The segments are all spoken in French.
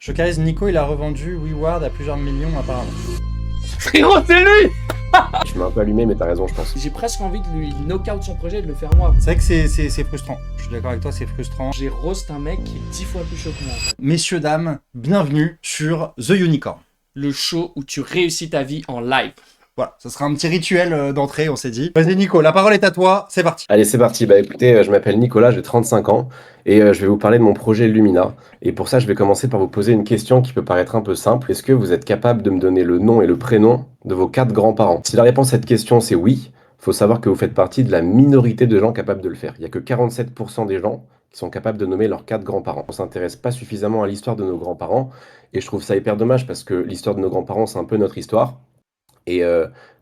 Chocarise, Nico, il a revendu WeWard à plusieurs millions apparemment. Frérot, c'est lui! Je m'ai un peu allumé, mais t'as raison, je pense. J'ai presque envie de lui knock-out son projet et de le faire moi. C'est vrai que c'est frustrant. Je suis d'accord avec toi, c'est frustrant. J'ai roast un mec qui est 10 fois plus chaud que moi. En fait. Messieurs, dames, bienvenue sur The Unicorn. Le show où tu réussis ta vie en live. Voilà, ce sera un petit rituel d'entrée, on s'est dit. Vas-y Nico, la parole est à toi, c'est parti. Allez, c'est parti. Bah écoutez, je m'appelle Nicolas, j'ai 35 ans et je vais vous parler de mon projet Lumina. Et pour ça, je vais commencer par vous poser une question qui peut paraître un peu simple. Est-ce que vous êtes capable de me donner le nom et le prénom de vos 4 grands-parents? Si la réponse à cette question c'est oui, faut savoir que vous faites partie de la minorité de gens capables de le faire. Il n'y a que 47% des gens qui sont capables de nommer leurs 4 grands-parents. On s'intéresse pas suffisamment à l'histoire de nos grands-parents et je trouve ça hyper dommage parce que l'histoire de nos grands-parents, c'est un peu notre histoire. Et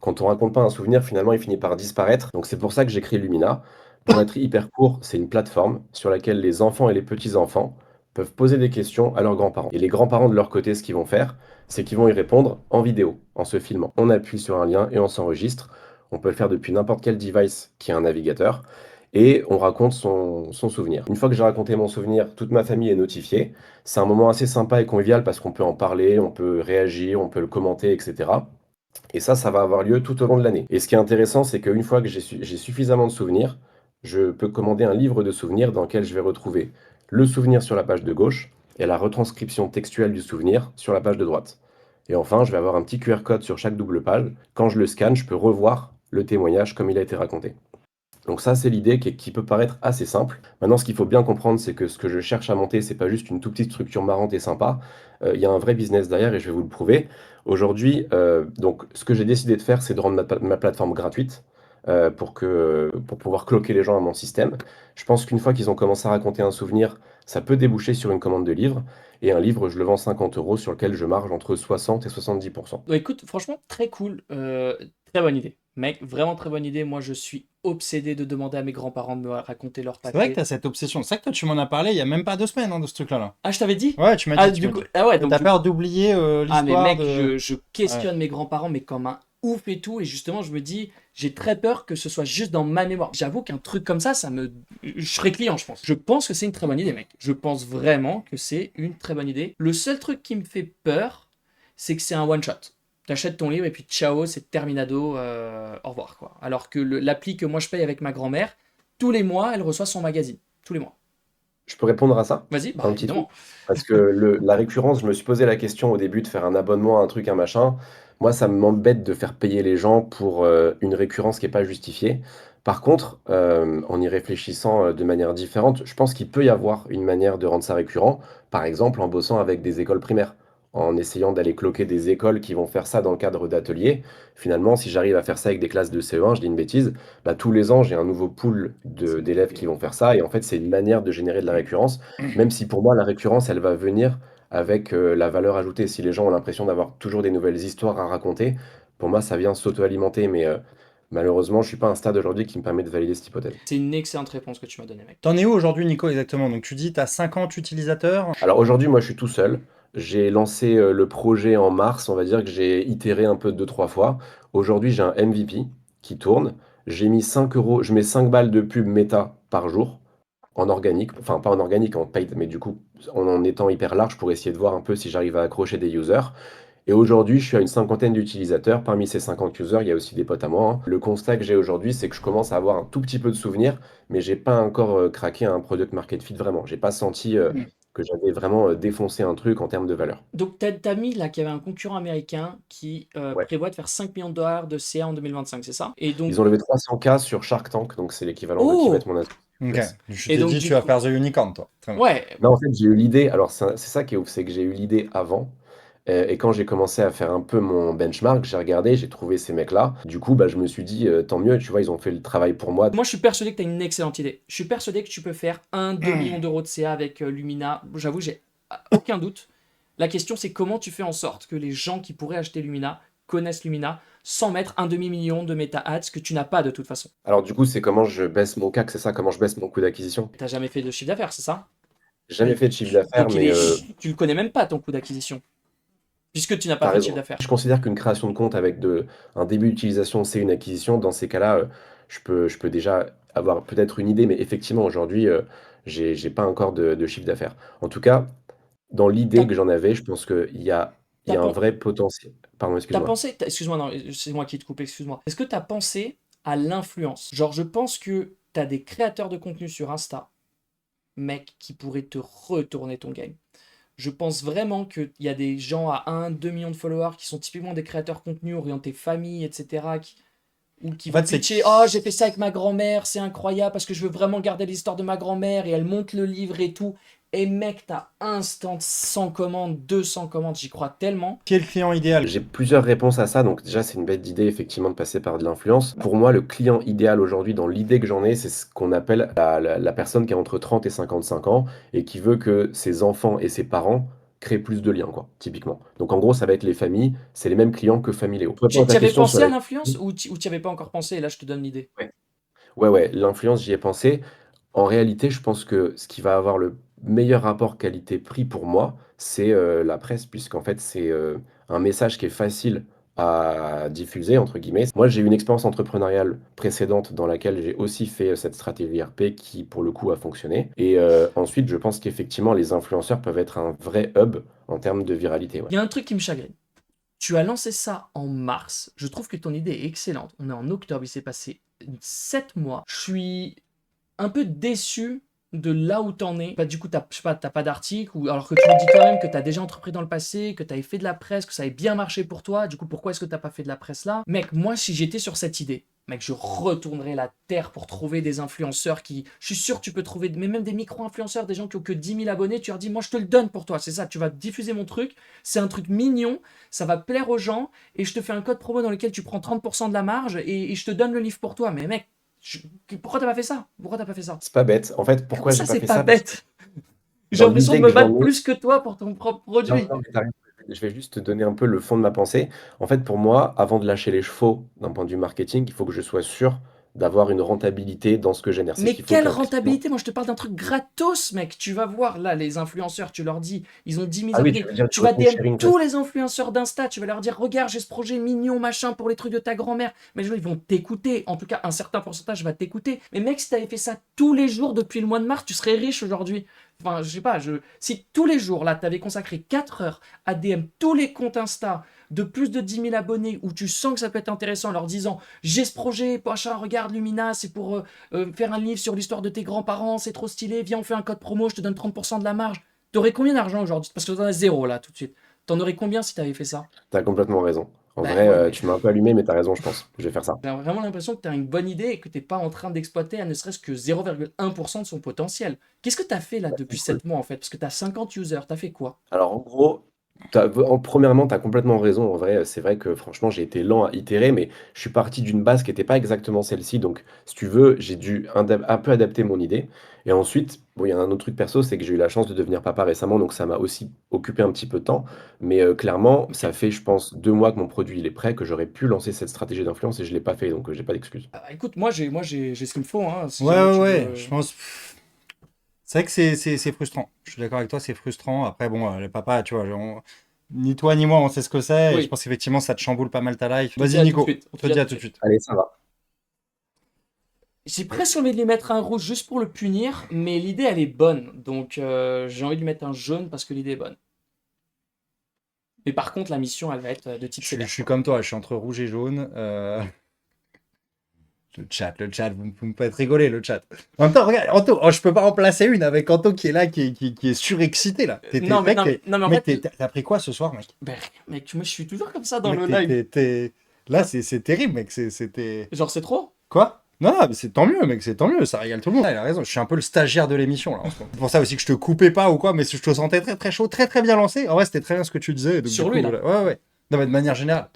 quand on raconte pas un souvenir, finalement, il finit par disparaître. Donc c'est pour ça que j'ai créé Lumina. Pour être hyper court, c'est une plateforme sur laquelle les enfants et les petits-enfants peuvent poser des questions à leurs grands-parents. Et les grands-parents de leur côté, ce qu'ils vont faire, c'est qu'ils vont y répondre en vidéo, en se filmant. On appuie sur un lien et on s'enregistre. On peut le faire depuis n'importe quel device qui a un navigateur. Et on raconte son souvenir. Une fois que j'ai raconté mon souvenir, toute ma famille est notifiée. C'est un moment assez sympa et convivial parce qu'on peut en parler, on peut réagir, on peut le commenter, etc. Et ça va avoir lieu tout au long de l'année. Et ce qui est intéressant, c'est qu'une fois que j'ai suffisamment de souvenirs, je peux commander un livre de souvenirs dans lequel je vais retrouver le souvenir sur la page de gauche et la retranscription textuelle du souvenir sur la page de droite. Et enfin, je vais avoir un petit QR code sur chaque double page. Quand je le scanne, je peux revoir le témoignage comme il a été raconté. Donc ça, c'est l'idée qui peut paraître assez simple. Maintenant, ce qu'il faut bien comprendre, c'est que ce que je cherche à monter, c'est pas juste une toute petite structure marrante et sympa. Il y a un vrai business derrière et je vais vous le prouver. Aujourd'hui, donc, ce que j'ai décidé de faire, c'est de rendre ma plateforme gratuite pour pouvoir cloquer les gens à mon système. Je pense qu'une fois qu'ils ont commencé à raconter un souvenir, ça peut déboucher sur une commande de livre. Et un livre, je le vends 50 euros sur lequel je marge entre 60 et 70%. Donc, écoute, franchement, très cool. Très bonne idée. Mec, vraiment très bonne idée. Moi, je suis obsédé de demander à mes grands-parents de me raconter leur C'est vrai que passé. t'as cette obsession. C'est vrai que toi, tu m'en as parlé il y a même pas 2 semaines de ce truc-là. Là. Ah, je t'avais dit? Ouais, tu m'as Ah, dit. du coup, ah ouais, donc T'as peur d'oublier ah mais l'histoire mec, de. je questionne mes grands-parents mais comme un ouf et tout et justement je me dis j'ai très peur que ce soit juste dans ma mémoire. J'avoue qu'un truc comme ça me je serais client je pense. Je pense que c'est une très bonne idée mec. Je pense vraiment que c'est une très bonne idée. Le seul truc qui me fait peur, c'est que c'est un one shot. T'achètes ton livre et puis ciao, c'est terminado, au revoir quoi. Alors que l'appli que moi je paye avec ma grand-mère, tous les mois, elle reçoit son magazine. Tous les mois. Je peux répondre à ça? Vas-y, Un bah petit truc? évidemment. Parce que la récurrence, je me suis posé la question au début de faire un abonnement, un truc, un machin. Moi, ça m'embête de faire payer les gens pour une récurrence qui n'est pas justifiée. Par contre, en y réfléchissant de manière différente, je pense qu'il peut y avoir une manière de rendre ça récurrent. Par exemple, en bossant avec des écoles primaires, en essayant d'aller cloquer des écoles qui vont faire ça dans le cadre d'ateliers. Finalement, si j'arrive à faire ça avec des classes de CE1, je dis une bêtise, bah, tous les ans, j'ai un nouveau pool d'élèves qui vont faire ça. Et en fait, c'est une manière de générer de la récurrence. Même si pour moi, la récurrence, elle va venir avec la valeur ajoutée. Si les gens ont l'impression d'avoir toujours des nouvelles histoires à raconter, pour moi, ça vient s'auto-alimenter. Mais malheureusement, je suis pas à un stade aujourd'hui qui me permet de valider cette hypothèse. C'est une excellente réponse que tu m'as donnée mec. T'en es où aujourd'hui, Nico, exactement? Donc tu dis t'as 50 utilisateurs. Alors aujourd'hui, moi, je suis tout seul. J'ai lancé le projet en mars. On va dire que j'ai itéré un peu deux, trois fois. Aujourd'hui, j'ai un MVP qui tourne. J'ai mis 5 euros, je mets 5 balles de pub méta par jour. En organique, enfin pas en organique, en paid, mais du coup en étant hyper large pour essayer de voir un peu si j'arrive à accrocher des users. Et aujourd'hui, je suis à une cinquantaine d'utilisateurs. Parmi ces 50 users, il y a aussi des potes à moi. Le constat que j'ai aujourd'hui, c'est que je commence à avoir un tout petit peu de souvenirs, mais j'ai pas encore craqué un product market fit vraiment. J'ai pas senti que j'avais vraiment défoncé un truc en termes de valeur. Donc, t'as mis là qu'il y avait un concurrent américain qui Ouais. prévoit de faire 5 millions de dollars de CA en 2025, c'est ça? Et donc, Ils ont levé 300K sur Shark Tank, donc c'est l'équivalent de qui mettent oh! mon astuce. Ok. Je Et t'ai donc, dit du tu vas coup, faire The Unicorn, toi. Très bien. ouais, Non, en fait, j'ai eu l'idée. Alors, c'est ça qui est ouf, c'est que j'ai eu l'idée avant. Et quand j'ai commencé à faire un peu mon benchmark, j'ai regardé, j'ai trouvé ces mecs-là. Du coup, bah, je me suis dit, tant mieux, tu vois, ils ont fait le travail pour moi. moi je suis persuadé que tu as une excellente idée. Je suis persuadé que tu peux faire 1-2 millions d'euros de CA avec Lumina. J'avoue, j'ai aucun doute. La question, c'est comment tu fais en sorte que les gens qui pourraient acheter Lumina connaissent Lumina sans mettre un demi-million de méta ads que tu n'as pas de toute façon. Alors, du coup, c'est comment je baisse mon CAC, c'est ça, comment je baisse mon coût d'acquisition. T'as jamais fait de chiffre d'affaires, c'est ça? J'ai jamais fait de chiffre d'affaires, Donc mais tu le connais même pas ton coût d'acquisition, puisque tu n'as pas t'as fait de chiffre raison. d'affaires. Je considère qu'une création de compte avec un début d'utilisation, c'est une acquisition. Dans ces cas-là, je peux déjà avoir peut-être une idée, mais effectivement, aujourd'hui, j'ai pas encore de chiffre d'affaires. En tout cas, dans l'idée T'as que j'en avais, je pense il y t'as a un pen- vrai potentiel. Pardon, t'as excuse-moi. pensé, excuse-moi, non, c'est moi qui te coupe, excuse-moi. Est-ce que t'as pensé à l'influence? Genre, je pense que t'as des créateurs de contenu sur Insta, mec, qui pourraient te retourner ton game. Je pense vraiment qu'il y a des gens à 1, 2 millions de followers qui sont typiquement des créateurs de contenu orientés famille, etc. Ou qui En vont fait, c'est pitcher, oh j'ai fait ça avec ma grand-mère, c'est incroyable parce que je veux vraiment garder l'histoire de ma grand-mère et elle monte le livre et tout. Et mec, t'as instant 100 commandes, 200 commandes, j'y crois tellement. qui est le client idéal? J'ai plusieurs réponses à ça, donc déjà c'est une bête d'idée effectivement de passer par de l'influence. Pour moi, le client idéal aujourd'hui, dans l'idée que j'en ai, c'est ce qu'on appelle la personne qui a entre 30 et 55 ans et qui veut que ses enfants et ses parents créent plus de liens, quoi, typiquement. Donc en gros, ça va être les familles, c'est les mêmes clients que Familéo. Pour répondre à Tu ta avais question sur pensé à la... l'influence ou tu avais pas encore pensé? Et là, je te donne l'idée. Ouais, ouais, l'influence, j'y ai pensé. En réalité, je pense que ce qui va avoir le meilleur rapport qualité-prix pour moi, c'est la presse, puisqu'en fait, c'est un message qui est facile à diffuser, entre guillemets. Moi, j'ai eu une expérience entrepreneuriale précédente dans laquelle j'ai aussi fait cette stratégie RP qui, pour le coup, a fonctionné. Et ensuite, je pense qu'effectivement, les influenceurs peuvent être un vrai hub en termes de viralité. Ouais. Il y a un truc qui me chagrine. Tu as lancé ça en mars. Je trouve que ton idée est excellente. On est en octobre, il s'est passé 7 mois. Je suis un peu déçu de là où t'en es. Bah, du coup, je sais pas, t'as pas d'article, ou alors que tu me dis toi-même que t'as déjà entrepris dans le passé, que t'avais fait de la presse, que ça avait bien marché pour toi. Du coup, pourquoi est-ce que t'as pas fait de la presse là? Mec, moi, si j'étais sur cette idée, mec, je retournerais la terre pour trouver des influenceurs qui. Je suis sûr que tu peux trouver, mais même des micro-influenceurs, des gens qui ont que 10 000 abonnés, tu leur dis, moi, je te le donne pour toi. C'est ça, tu vas diffuser mon truc. C'est un truc mignon, ça va plaire aux gens, et je te fais un code promo dans lequel tu prends 30% de la marge, et je te donne le livre pour toi. Mais mec, je- pourquoi t'as pas fait ça? Pourquoi t'as pas fait ça? C'est pas bête. En fait, Comment pourquoi ça, j'ai pas c'est fait pas ça? Parce que bête? J'ai dans l'impression de l'idée me que j'en battre ai, plus que toi pour ton propre non, produit. non, mais t'as raison. Je vais juste te donner un peu le fond de ma pensée. En fait, pour moi, avant de lâcher les chevaux d'un point de vue marketing, il faut que je sois sûr d'avoir une rentabilité dans ce que je génère. C'est ce Mais qu'il faut quelle qu'un client. rentabilité? Moi, je te parle d'un truc gratos, mec. Tu vas voir, là, les influenceurs, tu leur dis, ils ont 10 000 Ah oui, tu abonnés. veux dire du Tu vas revenue DM sharing tous classique. les influenceurs d'Insta. Tu vas leur dire, regarde, j'ai ce projet mignon, machin, pour les trucs de ta grand-mère. Mais les gens, ils vont t'écouter. En tout cas, un certain pourcentage va t'écouter. Mais mec, si t'avais fait ça tous les jours depuis le mois de mars, tu serais riche aujourd'hui. Enfin, je sais pas, si tous les jours, là, t'avais consacré 4 heures à DM tous les comptes Insta de plus de 10 000 abonnés où tu sens que ça peut être intéressant en leur disant, j'ai ce projet, machin, regarde Lumina, c'est pour faire un livre sur l'histoire de tes grands-parents, c'est trop stylé, viens on fait un code promo, je te donne 30% de la marge. T'aurais combien d'argent aujourd'hui? Parce que t'en as zéro là tout de suite. T'en aurais combien si t'avais fait ça? T'as complètement raison. En Bah vrai, ouais, mais tu m'as un peu allumé, mais t'as raison, je pense. Je vais faire ça. j'ai vraiment l'impression que t'as une bonne idée et que t'es pas en train d'exploiter à ne serait-ce que 0,1% de son potentiel. Qu'est-ce que t'as fait là depuis C'est cool. 7 mois en fait? Parce que t'as 50 users, t'as fait quoi? Alors, en gros, premièrement, tu as complètement raison. En vrai, c'est vrai que franchement, j'ai été lent à itérer, mais je suis parti d'une base qui n'était pas exactement celle-ci. Donc, si tu veux, j'ai dû un peu adapter mon idée. Et ensuite, bon, il y a un autre truc perso, c'est que j'ai eu la chance de devenir papa récemment, donc ça m'a aussi occupé un petit peu de temps. Mais clairement, Ok. ça fait, je pense, 2 mois que mon produit il est prêt, que j'aurais pu lancer cette stratégie d'influence et je ne l'ai pas fait, donc j'ai pas d'excuses. Ah, écoute, j'ai ce qu'il me faut, hein, si Ouais, jamais ouais, tu ouais. Je veux. pense. C'est vrai que c'est frustrant. Je suis d'accord avec toi, c'est frustrant. Après, bon, le papa, tu vois, ni toi ni moi, on sait ce que c'est. Et je Oui, pense qu'effectivement, ça te chamboule pas mal ta life. on te dit Vas-y, à tout de Nico. suite. On On te te dit à dis tout à de tout de suite. suite. Allez, ça va. J'ai presque envie de lui mettre un rouge juste pour le punir, mais l'idée elle est bonne, donc j'ai envie de lui mettre un jaune parce que l'idée est bonne. Mais par contre, la mission elle va être de type Je sévère, suis quoi. comme toi, je suis entre rouge et jaune. Le chat, vous me faites rigoler, le chat. En même temps, regarde, Anto, oh, je peux pas remplacer une avec Anto qui est là, qui est surexcité là. Non, mais, Mec, non, mais, non, mais en mec, fait, t'as pris quoi ce soir, mec? ben, mec, moi je suis toujours comme ça dans Mec, le live. là, c'est terrible, mec. C'était. Genre, c'est trop? Quoi? Non, non, mais c'est tant mieux, mec, c'est tant mieux, ça régale tout le monde. Ah, il a raison, je suis un peu le stagiaire de l'émission là en ce moment. C'est pour ça aussi que je te coupais pas ou quoi, mais je te sentais très très chaud, très très bien lancé. En vrai, c'était très bien ce que tu disais, donc du Sur coup, lui là. voilà. Ouais, ouais. Non, mais de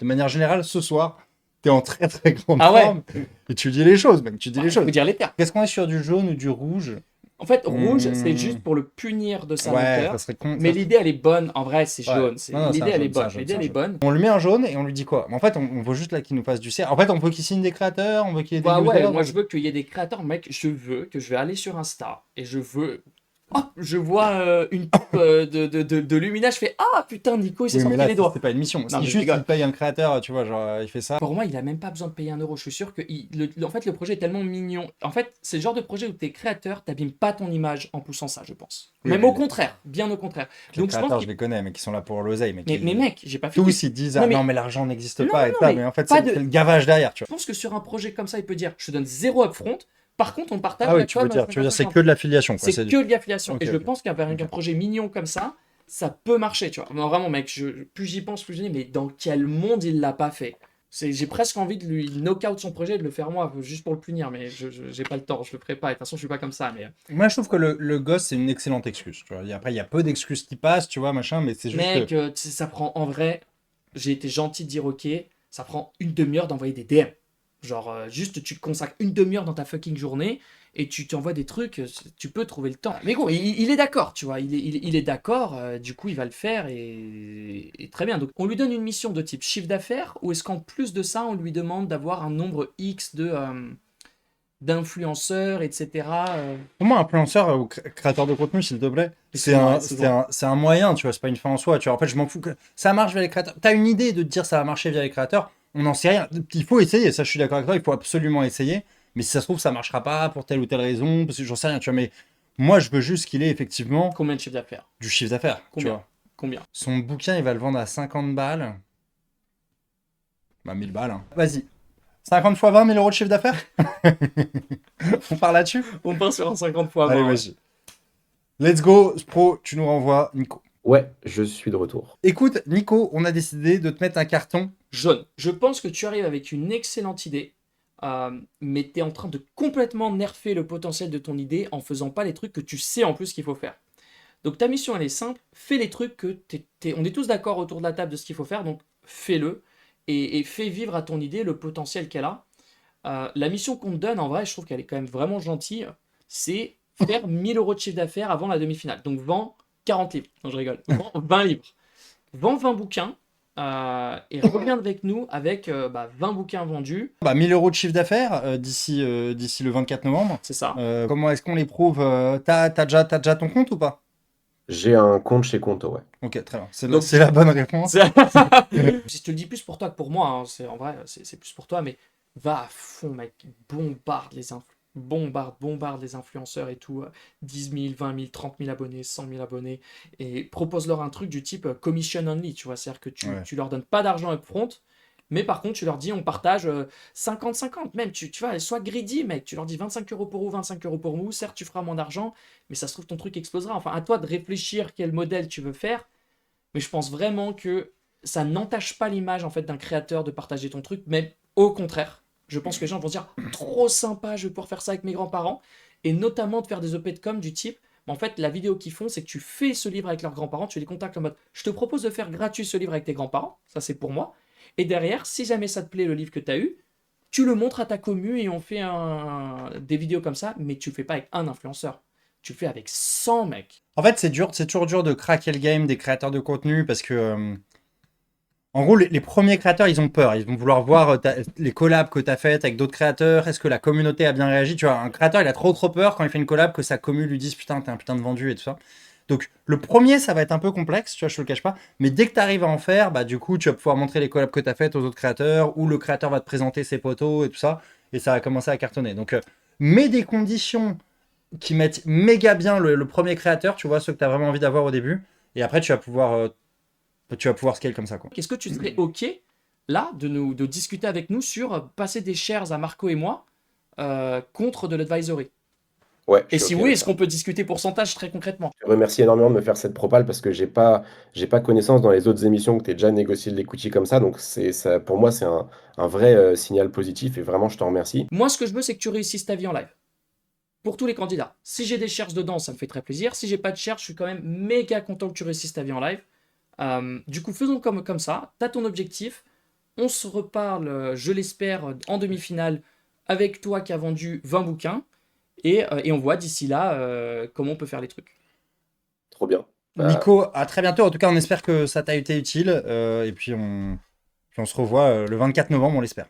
manière générale, ce soir, t'es en très très grande Ah ouais? forme et tu dis les choses, mec, tu dis Bah, les il faut choses. dire les termes. Qu'est-ce qu'on est sur du jaune ou du rouge? En fait, rouge, c'est Hmm, juste pour le punir de sa Ouais, ça lenteur. serait con. Mais l'idée, elle est bonne. En vrai, c'est Ouais. jaune. Non, non, c'est L'idée, un elle est jaune, c'est un bonne. jaune, L'idée, c'est un elle est jaune. bonne. On lui met un jaune et on lui dit quoi? En fait, on veut juste là qu'il nous fasse du CR. En fait, on veut qu'il signe des créateurs, on veut qu'il y ait des Bah ouais, users. moi je veux qu'il y ait des créateurs, mec. Je veux que je vais aller sur Insta et je veux hop, je vois une coupe de Lumina, je fais ah putain, Nico, il s'est Oui, mais sorti là, les doigts. c'est pas une mission. Non, Si mais je juste rigole. il paye un créateur, tu vois, genre, il fait ça. Pour moi, il a même pas besoin de payer un euro. Je suis sûr que en fait, le projet est tellement mignon. En fait, c'est le genre de projet où t'es créateur, t'abîmes pas ton image en poussant ça, je pense. Oui, Même mais au contraire, bien au contraire. les Donc je pense créateurs, je qu'il... les connais, mais qui sont là pour l'oseille, mec. Mais mec, j'ai pas fini. Tous, ils disent, Non, ah mais- non, mais l'argent n'existe Non, pas et non, ça, mais mais en fait, pas c'est de- c'est le gavage derrière, tu Je vois. pense que sur un projet comme ça, il peut dire je te donne zéro upfront. Par contre, on partage Ah oui, la tu veux com à dire, c'est 50-50. que de l'affiliation, quoi. C'est que de l'affiliation. Ok, Et je ok. pense qu'avec un Ok. projet mignon comme ça peut marcher, tu vois. Non, vraiment, mec, plus j'y pense, plus je dis, mais dans quel monde il l'a pas fait? J'ai presque envie de lui knock-out son projet et de le faire moi, juste pour le punir, mais j'ai pas le temps, je le ferai pas. Et de toute façon, je suis pas comme ça, mais... Moi, je trouve que le gosse, c'est une excellente excuse, tu vois. Après, il y a peu d'excuses qui passent, tu vois, machin, mais c'est juste Mec, que... tu sais, ça prend, en vrai, j'ai été gentil de dire ok, ça prend une demi-heure d'envoyer des DM. Genre, juste, tu te consacres une demi-heure dans ta fucking journée et tu t'envoies des trucs, tu peux trouver le temps. Mais gros, il est d'accord, tu vois, il est d'accord, du coup, il va le faire et très bien. Donc, on lui donne une mission de type chiffre d'affaires ou est-ce qu'en plus de ça, on lui demande d'avoir un nombre X d'influenceurs, etc. Pour moi, influenceur ou créateur de contenu, s'il te plaît, Excuse-moi, excuse-moi. c'est un moyen, tu vois, c'est pas une fin en soi, tu vois. En fait, je m'en fous que ça marche via les créateurs. T'as une idée de te dire ça va marcher via les créateurs, on n'en sait rien. Il faut essayer, ça, je suis d'accord avec toi, il faut absolument essayer. Mais si ça se trouve, ça marchera pas pour telle ou telle raison, parce que j'en sais rien, tu vois. Mais moi, je veux juste qu'il ait effectivement Combien de chiffre d'affaires? du chiffre d'affaires, tu Combien? vois. Combien? Son bouquin, il va le vendre à 50 balles. Bah, 1000 balles, hein. Vas-y. 50 fois 20 000 euros de chiffre d'affaires. On part là-dessus. On part sur un 50 fois Allez, 20, ouais. vas-y. Let's go, Spro, tu nous renvoies Nico. Ouais, je suis de retour. Écoute, Nico, on a décidé de te mettre un carton. Jaune. Je pense que tu arrives avec une excellente idée, mais tu es en train de complètement nerfer le potentiel de ton idée en faisant pas les trucs que tu sais en plus qu'il faut faire. Donc ta mission, elle est simple. Fais les trucs que on est tous d'accord autour de la table de ce qu'il faut faire, donc fais-le et fais vivre à ton idée le potentiel qu'elle a. La mission qu'on te donne, en vrai, je trouve qu'elle est quand même vraiment gentille. C'est faire 1000 euros de chiffre d'affaires avant la demi-finale. Donc vends 40 livres. Non, je rigole. Vends 20 livres. Vends 20 bouquins et reviens avec nous avec 20 bouquins vendus. Bah, 1000 euros de chiffre d'affaires d'ici le 24 novembre. C'est ça. Comment est-ce qu'on les prouve t'as déjà ton compte ou pas? J'ai un compte chez Conto, ouais. Ok, très bien. Donc- C'est la bonne réponse. Je te le dis plus pour toi que pour moi. Hein. En vrai, c'est plus pour toi, mais va à fond, mec. Bombarde les influenceurs et tout. 10 000, 20 000, 30 000 abonnés, 100 000 abonnés. Et propose-leur un truc du type commission only, tu vois. C'est-à-dire que tu leur donnes pas d'argent upfront, mais par contre, tu leur dis on partage 50-50. Même, tu vois, sois greedy, mec. Tu leur dis 25 euros pour vous, 25 euros pour nous. Certes, tu feras moins d'argent, mais ça se trouve, ton truc explosera. Enfin, à toi de réfléchir quel modèle tu veux faire. Mais je pense vraiment que ça n'entache pas l'image en fait d'un créateur de partager ton truc, mais au contraire, je pense que les gens vont se dire trop sympa, je vais pouvoir faire ça avec mes grands-parents, et notamment de faire des OP de com du type, en fait la vidéo qu'ils font c'est que tu fais ce livre avec leurs grands-parents, tu les contactes en mode je te propose de faire gratuit ce livre avec tes grands-parents, ça c'est pour moi, et derrière si jamais ça te plaît le livre que tu as eu, tu le montres à ta commu et on fait des vidéos comme ça, mais tu le fais pas avec un influenceur. Tu le fais avec 100 mecs. En fait, c'est toujours dur de craquer le game des créateurs de contenu parce que, en gros, les premiers créateurs, ils ont peur. Ils vont vouloir voir les collabs que tu as faites avec d'autres créateurs. Est-ce que la communauté a bien réagi? Tu vois, un créateur, il a trop peur quand il fait une collab que sa commu lui dise putain, t'es un putain de vendu et tout ça. Donc, le premier, ça va être un peu complexe, tu vois, je te le cache pas. Mais dès que tu arrives à en faire, bah, du coup, tu vas pouvoir montrer les collabs que tu as faites aux autres créateurs ou le créateur va te présenter ses potos et tout ça. Et ça va commencer à cartonner. Donc, mets des conditions qui mettent méga bien le premier créateur, tu vois, ceux que tu as vraiment envie d'avoir au début. Et après, tu vas pouvoir scale comme ça, quoi. Est-ce que tu serais OK, là, de discuter avec nous sur passer des shares à Marco et moi contre de l'advisory? Ouais, je Et suis si ok oui, avec est-ce ça. qu'on peut discuter pourcentage très concrètement? Je te remercie énormément de me faire cette propale parce que j'ai pas connaissance dans les autres émissions que tu as déjà négocié de l'equity comme ça. Donc ça, pour moi, c'est un vrai signal positif et vraiment, je te remercie. Moi, ce que je veux, c'est que tu réussisses ta vie en live. Pour tous les candidats. Si j'ai des shares dedans, ça me fait très plaisir. Si j'ai pas de shares, je suis quand même méga content que tu réussisses ta vie en live. Du coup, faisons comme ça. T'as ton objectif. On se reparle, je l'espère, en demi-finale avec toi qui a vendu 20 bouquins. Et on voit d'ici là comment on peut faire les trucs. Trop bien. Bah, Nico, à très bientôt. En tout cas, on espère que ça t'a été utile. Et puis on se revoit le 24 novembre, on l'espère.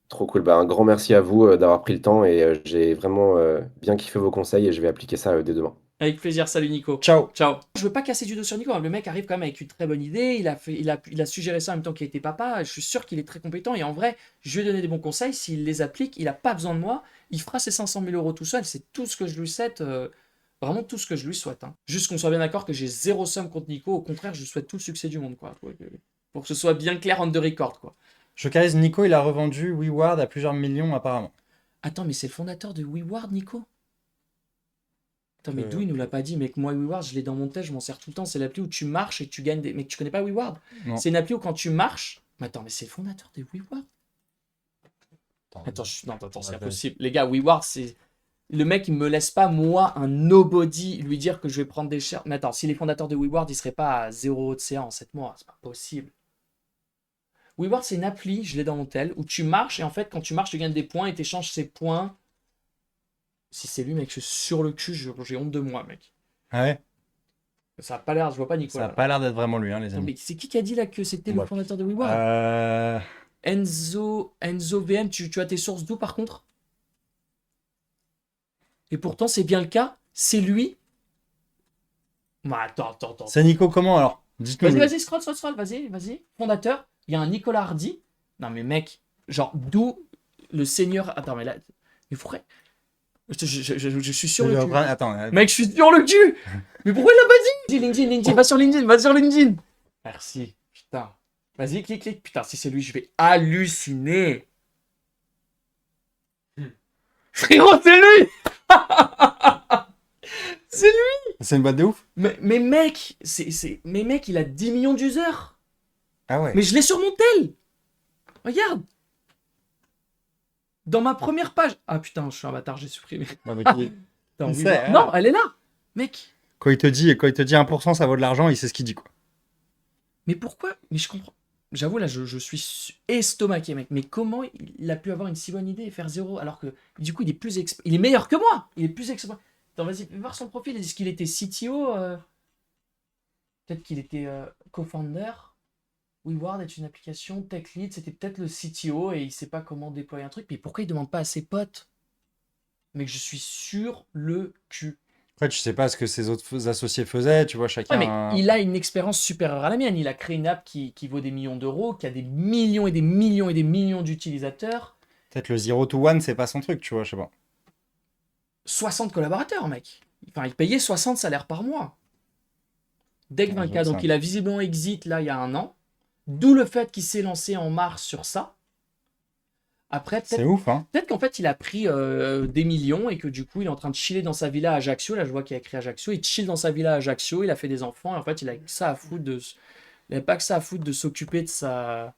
trop cool. Bah, un grand merci à vous d'avoir pris le temps et j'ai vraiment bien kiffé vos conseils et je vais appliquer ça dès demain. Avec plaisir, salut Nico. Ciao. Ciao. Je veux pas casser du dos sur Nico, hein. Le mec arrive quand même avec une très bonne idée, il a suggéré ça en même temps qu'il était papa, je suis sûr qu'il est très compétent et en vrai, je lui ai donné des bons conseils, s'il les applique, il a pas besoin de moi, il fera ses 500 000 euros tout seul, c'est tout ce que je lui souhaite, vraiment tout ce que je lui souhaite. Hein. Juste qu'on soit bien d'accord que j'ai zéro somme contre Nico, au contraire, je lui souhaite tout le succès du monde, quoi. Pour que ce soit bien clair on the record, quoi. Je carise, Nico, il a revendu WeWard à plusieurs millions apparemment. Attends, mais c'est le fondateur de WeWard, Nico? Attends, mais Euh, d'où il nous l'a pas dit, mec? Moi, WeWard, je l'ai dans mon tel, je m'en sers tout le temps. C'est l'appli où tu marches et tu gagnes des. Mec, tu connais pas WeWard? Non. C'est une appli où quand tu marches. Mais attends, mais c'est le fondateur de WeWard? Attends, non, attends, c'est impossible. Les gars, WeWard, c'est. Le mec, il me laisse pas, moi, un nobody, lui dire que je vais prendre des shares. Mais attends, si les fondateurs de WeWard, ils seraient pas à 0 de CA en 7 mois, c'est pas possible. WeWard, c'est une appli, je l'ai dans mon tel, où tu marches et en fait, quand tu marches, tu gagnes des points et tu échanges ces points. Si c'est lui, mec, je suis sur le cul, j'ai honte de moi, mec. Ah ouais. Ça a pas l'air, je vois pas Ça Nicolas. a pas l'air d'être vraiment lui, hein, les Attends, amis. mais c'est qui a dit là que c'était le Bref. fondateur de WeWard? Euh... Enzo VM, tu as tes sources d'où par contre? Et pourtant, c'est bien le cas, c'est lui. Bah, attends. C'est Nico comment alors? Dites-nous. Vas-y, scroll, vas-y. Fondateur, il y a un Nicolas Hardy. Non, mais mec, genre, d'où le seigneur. Attends, mais là. Mais pourquoi? Je suis sur le cul. Attends. Mec, je suis sur le cul! Mais pourquoi il l'a pas dit? LinkedIn, va sur LinkedIn. Merci, putain. Vas-y, clique. Putain, si c'est lui, je vais halluciner. Frérot, c'est lui! C'est lui! C'est une boîte de ouf. Mais mec, mais mec, il a 10 millions d'users. Ah ouais. Mais je l'ai sur mon tel. Regarde. Dans ma première page. Ah putain, je suis un bâtard, j'ai supprimé. Ouais, mais Attends, Il oui, sait, non, elle est là. Mec. Quand il te dit 1%, ça vaut de l'argent, il sait ce qu'il dit, quoi. Mais pourquoi? Mais je comprends. J'avoue, là, je suis estomaqué, mec. Mais comment il a pu avoir une si bonne idée et faire 0 alors que, du coup, il est meilleur que moi. Il est plus expert. Attends, vas-y, fais voir son profil. Est-ce qu'il était CTO Peut-être qu'il était co-founder. WeWard est une application tech lead. C'était peut-être le CTO et il sait pas comment déployer un truc. Mais pourquoi il demande pas à ses potes? Mec, je suis sur le cul. Après, tu sais pas ce que ses autres associés faisaient, tu vois, chacun. Ouais, mais il a une expérience supérieure à la mienne. Il a créé une app qui vaut des millions d'euros, qui a des millions et des millions et des millions d'utilisateurs. Peut-être le 0 to 1, c'est pas son truc, tu vois, je sais pas. 60 collaborateurs, mec. Enfin, il payait 60 salaires par mois. Deck 20K, donc il a visiblement exit là il y a 1 an. D'où le fait qu'il s'est lancé en mars sur ça. Après, C'est ouf, hein. peut-être qu'en fait, il a pris des millions et que du coup, il est en train de chiller dans sa villa à Ajaccio. Là, je vois qu'il a écrit Ajaccio. Il chill dans sa villa à Ajaccio. Il a fait des enfants. Et en fait, il a que ça à foutre de. Il n'a pas que ça à foutre de s'occuper de sa.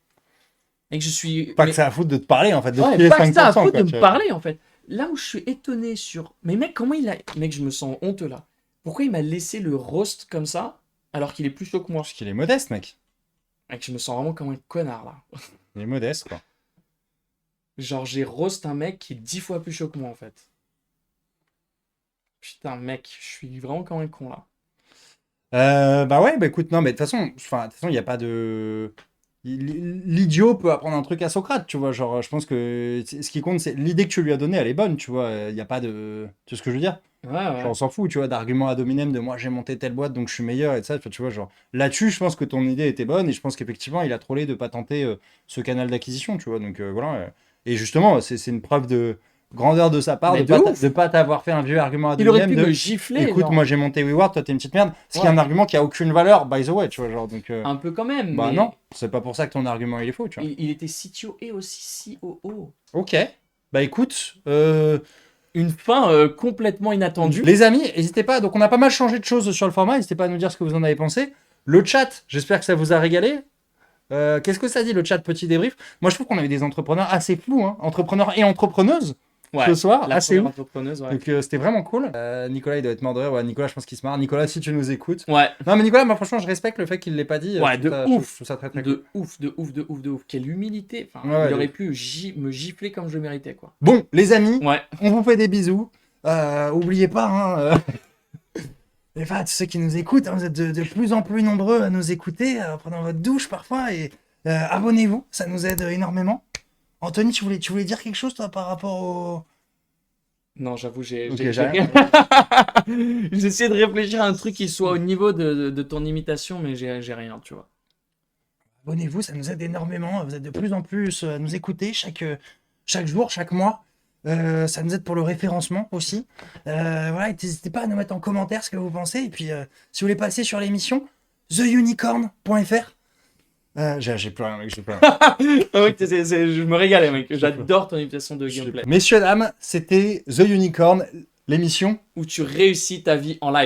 Et que je suis. Pas que ça à foutre de te parler, en fait. De Ouais, filer pas que ça à 5%, foutre quoi, de tu me vois. parler, en fait. Là où je suis étonné sur. Mais mec, comment il a. Mec, je me sens honteux là. Pourquoi il m'a laissé le roast comme ça alors qu'il est plus chaud que moi? Parce qu'il est modeste, mec. Mec, je me sens vraiment comme un connard là. Il est modeste, quoi. Genre, j'ai roast un mec qui est 10 fois plus chaud que moi, en fait. Putain, mec, je suis vraiment comme un con, là. Bah ouais, bah écoute, non, mais de toute façon, il n'y a pas de. L'idiot peut apprendre un truc à Socrate, tu vois. Genre, je pense que ce qui compte, c'est l'idée que tu lui as donnée, elle est bonne, tu vois. Il n'y a pas de. Tu sais ce que je veux dire? Ouais, ouais. Genre, on s'en fout, tu vois, d'arguments ad hominem de moi j'ai monté telle boîte donc je suis meilleur et de ça, tu vois, genre là-dessus, je pense que ton idée était bonne et je pense qu'effectivement, il a trollé de pas tenter ce canal d'acquisition, tu vois, donc voilà. Et justement, c'est une preuve de grandeur de sa part Mais de de ouf. pas t'avoir fait un vieux argument ad Il aurait hominem pu de me gifler. écoute, genre. moi j'ai monté WeWard, toi t'es une petite merde, ce qui est Ouais. un argument qui a aucune valeur, by the way, tu vois, genre, donc Un peu quand même. bah mais non, c'est pas pour ça que ton argument il est faux, tu vois. Il était CTO et aussi COO. Ok, bah écoute, Une fin complètement inattendue. les amis, n'hésitez pas. Donc, on a pas mal changé de choses sur le format. N'hésitez pas à nous dire ce que vous en avez pensé. Le chat, j'espère que ça vous a régalé. Qu'est-ce que ça dit, le chat petit débrief? Moi, je trouve qu'on a eu des entrepreneurs assez flous, hein. Entrepreneurs et entrepreneuses Ouais, ce soir. la Assez première ouf. entrepreneuse, ouais. Donc, c'était vraiment cool. Nicolas, il doit être mort de rire. Ouais, Nicolas, je pense qu'il se marre. Nicolas, si tu nous écoutes. Ouais, Non, mais Nicolas, moi, franchement, je respecte le fait qu'il ne l'ait pas dit. Ouais, Je de trouve ça- ouf. Je trouve ça très, très cool. de ouf. Quelle humilité. Enfin, Ouais, il de aurait ouf. pu me gifler comme je le méritais, quoi. Bon, les amis, Ouais. on vous fait des bisous. Oubliez pas, hein, et enfin, tous ceux qui nous écoutent, hein, vous êtes de plus en plus nombreux à nous écouter pendant votre douche parfois. Et abonnez-vous, ça nous aide énormément. Anthony, tu voulais dire quelque chose, toi, par rapport Non, j'avoue, Ok, j'ai j'ai rien. J'essaie de réfléchir à un truc qui soit au niveau de ton imitation, mais j'ai rien, tu vois. Abonnez-vous, ça nous aide énormément. Vous êtes de plus en plus à nous écouter chaque jour, chaque mois. Ça nous aide pour le référencement aussi. Voilà, et n'hésitez pas à nous mettre en commentaire ce que vous pensez. Et puis, si vous voulez passer sur l'émission, theunicorn.fr. J'ai plus rien, mec, j'ai plus rien. Ah ouais, je me régalais, mec. J'adore ton imitation de gameplay. Messieurs, dames, c'était The Unicorn, l'émission Où tu réussis ta vie en live.